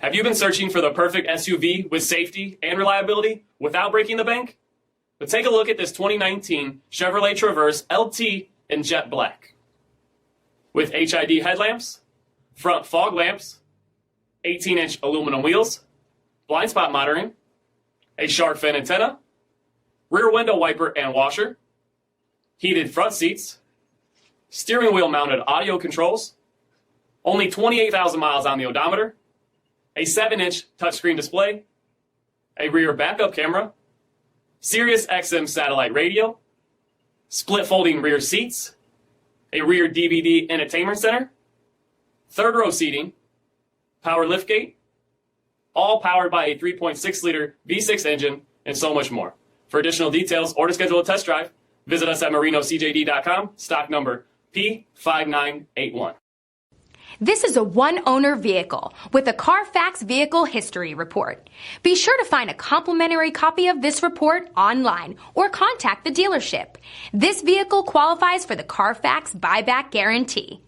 Have you been searching for the perfect SUV with safety and reliability without breaking the bank? But take a look at this 2019 Chevrolet Traverse LT in jet black. With HID headlamps, front fog lamps, 18-inch aluminum wheels, blind spot monitoring, a shark fin antenna, rear window wiper and washer, heated front seats, steering wheel mounted audio controls, only 28,000 miles on the odometer, a 7-inch touchscreen display, a rear backup camera, SIRIUSXM satellite radio, split folding rear seats, a rear DVD entertainment center, third row seating, power liftgate, all powered by a 3.6-liter V6 engine, and so much more. For additional details or to schedule a test drive, visit us at marinocjd.com, stock number P5981. This is a one-owner vehicle with a CARFAX Vehicle History Report. Be sure to find a complimentary copy of this report online or contact the dealership. This vehicle qualifies for the CARFAX Buyback Guarantee.